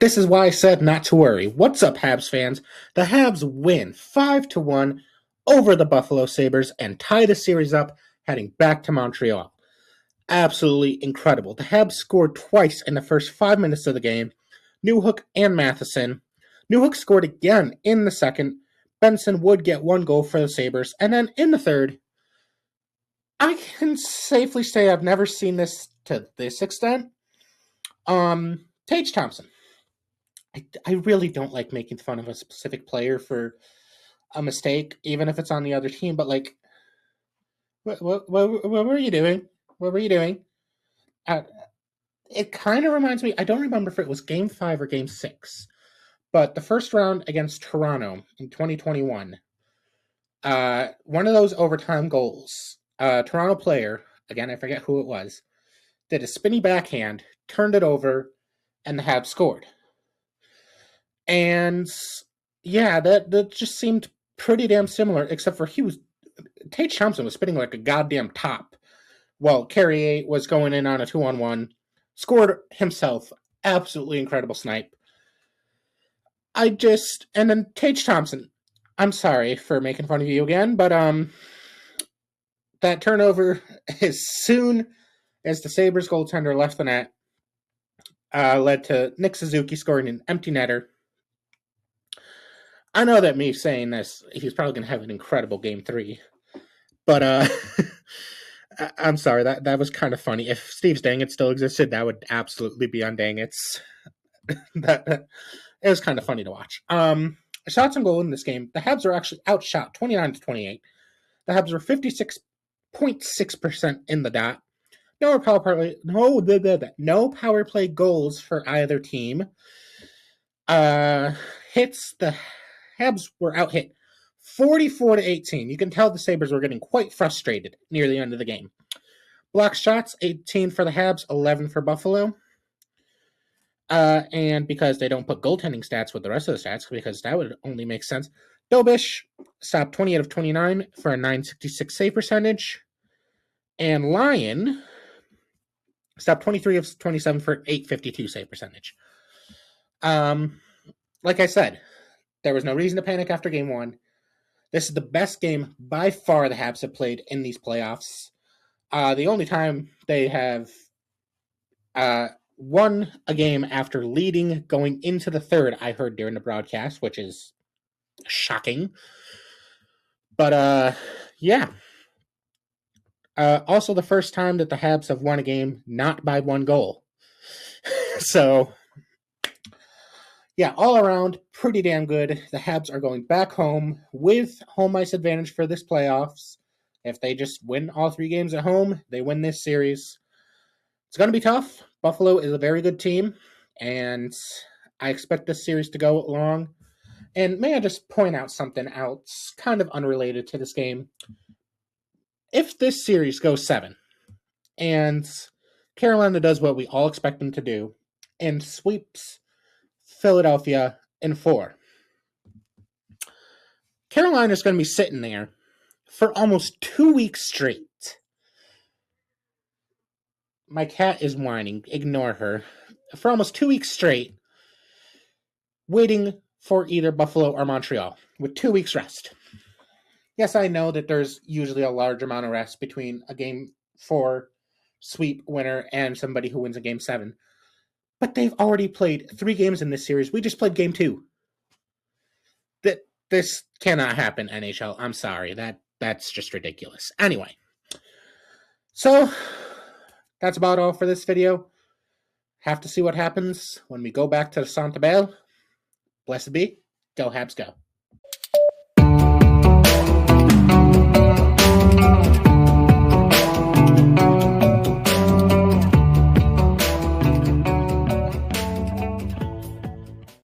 This is why I said not to worry. What's up, Habs fans? The Habs win 5-1 over the Buffalo Sabres and tie the series up, heading back to Montreal. Absolutely incredible. The Habs scored twice in the first 5 minutes of the game. Newhook and Matheson. Newhook scored again in the second. Benson would get one goal for the Sabres. And then in the third, I can safely say I've never seen this to this extent. Tage Thompson. I really don't like making fun of a specific player for a mistake, even if it's on the other team. But like, what were you doing? What were you doing? It kind of reminds me. I don't remember if it was Game 5 or Game 6, but the first round against Toronto in 2021. One of those overtime goals. Toronto player, again I forget who it was, did a spinny backhand, turned it over, and the Habs scored. And yeah, that just seemed pretty damn similar, except for Tage Thompson was spinning like a goddamn top while Carrier was going in on a 2-on-1, scored himself, absolutely incredible snipe. And then Tage Thompson, I'm sorry for making fun of you again, but that turnover, as soon as the Sabres goaltender left the net, led to Nick Suzuki scoring an empty netter. I know that me saying this, he's probably going to have an incredible Game 3. But I'm sorry, that was kind of funny. If Steve's Dang It still existed, that would absolutely be on Dang It's. It was kind of funny to watch. Shots on goal in this game, the Habs were actually outshot 29-28. The Habs were 56.6% in the dot. No power play goals for either team. Hits, the Habs were out hit 44-18. You can tell the Sabres were getting quite frustrated near the end of the game. Block shots, 18 for the Habs, 11 for Buffalo. And because they don't put goaltending stats with the rest of the stats, because that would only make sense, Dobish stopped 28 of 29 for a .966 save percentage. And Lyon stopped 23 of 27 for .852 save percentage. Like I said, there was no reason to panic after Game 1. This is the best game by far the Habs have played in these playoffs. The only time they have won a game after leading going into the third, I heard during the broadcast, which is shocking. But yeah. Also the first time that the Habs have won a game not by one goal. So yeah, all around, pretty damn good. The Habs are going back home with home ice advantage for this playoffs. If they just win all 3 games at home, they win this series. It's going to be tough. Buffalo is a very good team, and I expect this series to go long. And may I just point out something else, kind of unrelated to this game? If this series goes 7, and Carolina does what we all expect them to do, and sweeps Philadelphia in 4. Carolina's going to be sitting there for almost 2 weeks straight. My cat is whining. Ignore her. For almost 2 weeks straight, waiting for either Buffalo or Montreal, with 2 weeks rest. Yes, I know that there's usually a large amount of rest between a Game 4 sweep winner and somebody who wins a Game 7. But they've already played 3 games in this series. We just played Game 2. This cannot happen, NHL. I'm sorry. That's just ridiculous. Anyway. So, that's about all for this video. Have to see what happens when we go back to the Centre Bell. Blessed be. Go Habs go.